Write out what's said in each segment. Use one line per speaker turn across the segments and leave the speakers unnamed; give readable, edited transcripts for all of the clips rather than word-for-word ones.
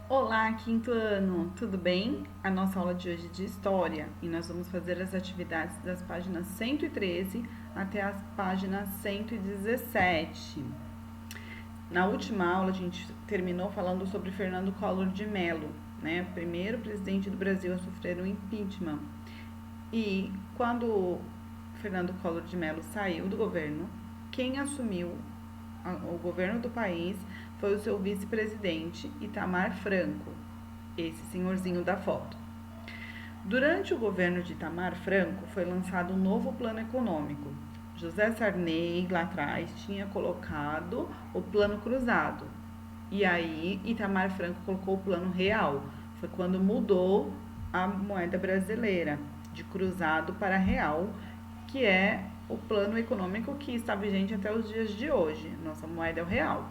Olá, quinto ano, tudo bem? A nossa aula de hoje é de história e nós vamos fazer as atividades das páginas 113 até as páginas 117. Na última aula, a gente terminou falando sobre Fernando Collor de Mello, né? O primeiro presidente do Brasil a sofrer um impeachment. E quando Fernando Collor de Mello saiu do governo, quem assumiu o governo do país foi o seu vice-presidente Itamar Franco, esse senhorzinho da foto. Durante o governo de Itamar Franco foi lançado um novo plano econômico. José Sarney, lá atrás, tinha colocado o plano cruzado. E aí Itamar Franco colocou o plano real. Foi quando mudou a moeda brasileira de cruzado para real, que é o plano econômico que está vigente até os dias de hoje. Nossa moeda é o real.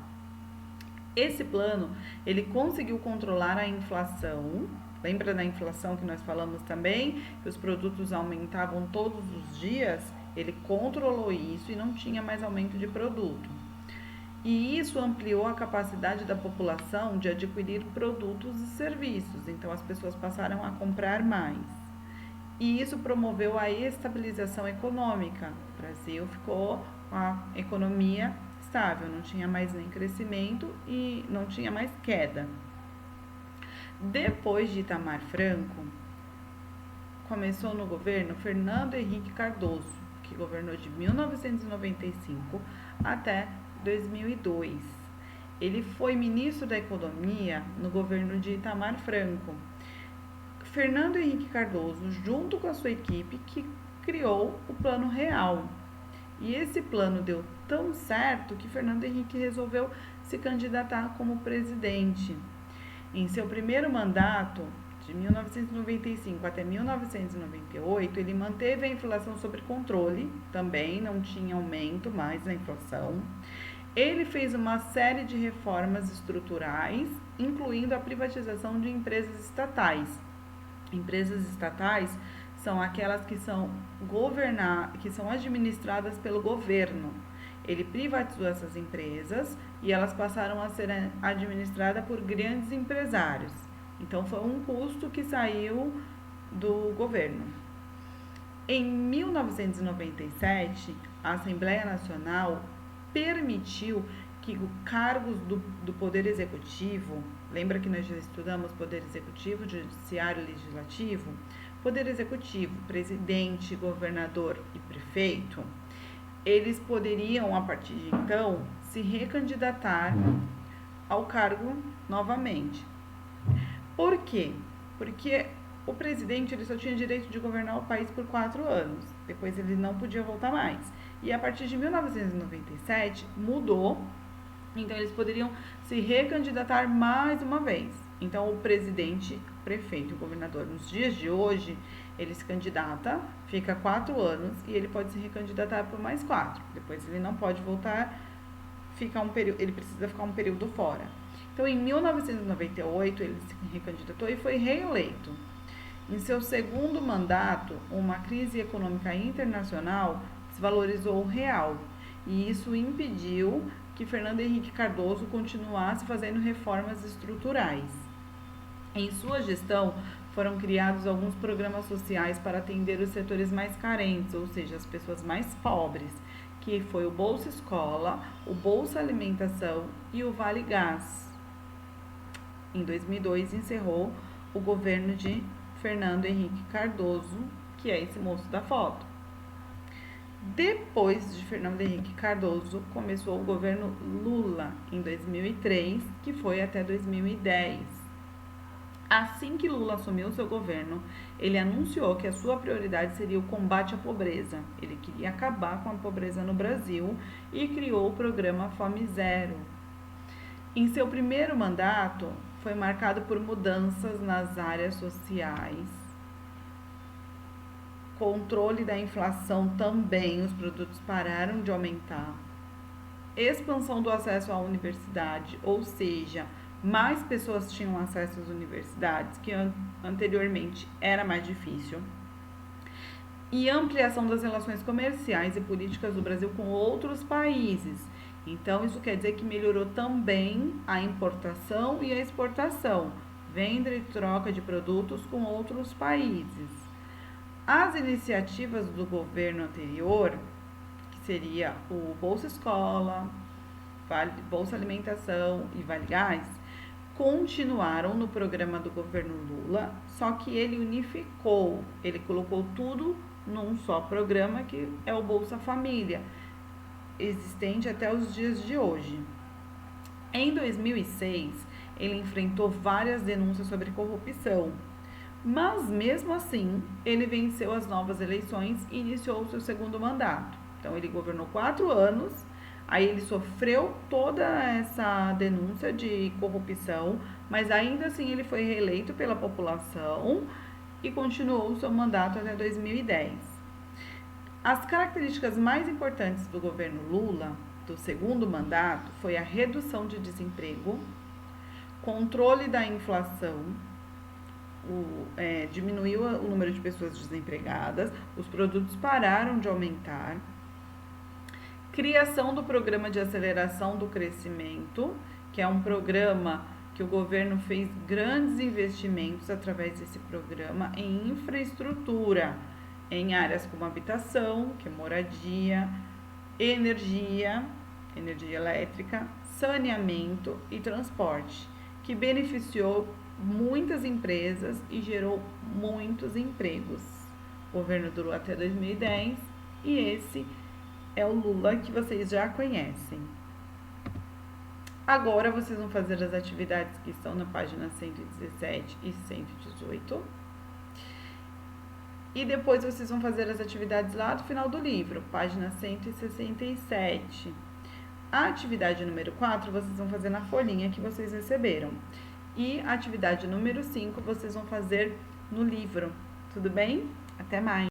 Esse plano, ele conseguiu controlar a inflação. Lembra da inflação que nós falamos também? Que os produtos aumentavam todos os dias? Ele controlou isso e não tinha mais aumento de produto. E isso ampliou a capacidade da população de adquirir produtos e serviços. Então as pessoas passaram a comprar mais. E isso promoveu a estabilização econômica. O Brasil ficou com a economia estável, não tinha mais nem crescimento e não tinha mais queda. Depois de Itamar Franco, começou no governo Fernando Henrique Cardoso, que governou de 1995 até 2002. Ele foi ministro da Economia no governo de Itamar Franco. Fernando Henrique Cardoso, junto com a sua equipe, que criou o Plano Real. E esse plano deu tão certo que Fernando Henrique resolveu se candidatar como presidente. Em seu primeiro mandato, de 1995 até 1998, ele manteve a inflação sob controle, também não tinha aumento mais na inflação. Ele fez uma série de reformas estruturais, incluindo a privatização de empresas estatais. Empresas estatais são aquelas que são administradas pelo governo. Ele privatizou essas empresas e elas passaram a ser administradas por grandes empresários. Então foi um custo que saiu do governo. Em 1997, a Assembleia Nacional permitiu que cargos do Poder Executivo, lembra que nós já estudamos Poder Executivo, Judiciário e Legislativo? Poder Executivo, presidente, governador e prefeito, eles poderiam, a partir de então, se recandidatar ao cargo novamente. Por quê? Porque o presidente ele só tinha direito de governar o país por 4 anos. Depois ele não podia voltar mais. E a partir de 1997 mudou. Então eles poderiam se recandidatar mais uma vez. Então o presidente, prefeito e governador nos dias de hoje, ele se candidata, fica 4 anos e ele pode se recandidatar por mais 4. Depois ele não pode voltar, ele precisa ficar um período fora. Então em 1998 ele se recandidatou e foi reeleito. Em seu segundo mandato, uma crise econômica internacional desvalorizou o real e isso impediu que Fernando Henrique Cardoso continuasse fazendo reformas estruturais. Em sua gestão, foram criados alguns programas sociais para atender os setores mais carentes, ou seja, as pessoas mais pobres, que foi o Bolsa Escola, o Bolsa Alimentação e o Vale Gás. Em 2002, encerrou o governo de Fernando Henrique Cardoso, que é esse moço da foto. Depois de Fernando Henrique Cardoso, começou o governo Lula em 2003, que foi até 2010. Assim que Lula assumiu seu governo, ele anunciou que a sua prioridade seria o combate à pobreza. Ele queria acabar com a pobreza no Brasil e criou o programa Fome Zero. Em seu primeiro mandato, foi marcado por mudanças nas áreas sociais, controle da inflação também, os produtos pararam de aumentar, expansão do acesso à universidade, ou seja, mais pessoas tinham acesso às universidades, que anteriormente era mais difícil, e ampliação das relações comerciais e políticas do Brasil com outros países. Então, isso quer dizer que melhorou também a importação e a exportação, venda e troca de produtos com outros países. As iniciativas do governo anterior, que seria o Bolsa Escola, Bolsa Alimentação e Vale Gás, continuaram no programa do governo Lula, só que ele unificou, ele colocou tudo num só programa, que é o Bolsa Família, existente até os dias de hoje. Em 2006, ele enfrentou várias denúncias sobre corrupção, mas mesmo assim, ele venceu as novas eleições e iniciou o seu segundo mandato. Então, ele governou 4 anos, aí ele sofreu toda essa denúncia de corrupção, mas ainda assim ele foi reeleito pela população e continuou o seu mandato até 2010. As características mais importantes do governo Lula, do segundo mandato, foi a redução de desemprego, controle da inflação, diminuiu o número de pessoas desempregadas, os produtos pararam de aumentar, criação do programa de aceleração do crescimento, que é um programa que o governo fez grandes investimentos através desse programa em infraestrutura, em áreas como habitação, que é moradia, energia elétrica, saneamento e transporte, que beneficiou muitas empresas e gerou muitos empregos. O governo durou até 2010 e esse é o Lula que vocês já conhecem. Agora vocês vão fazer as atividades que estão na página 117 e 118. E depois vocês vão fazer as atividades lá do final do livro, página 167. A atividade número 4 vocês vão fazer na folhinha que vocês receberam. E a atividade número 5 vocês vão fazer no livro. Tudo bem? Até mais!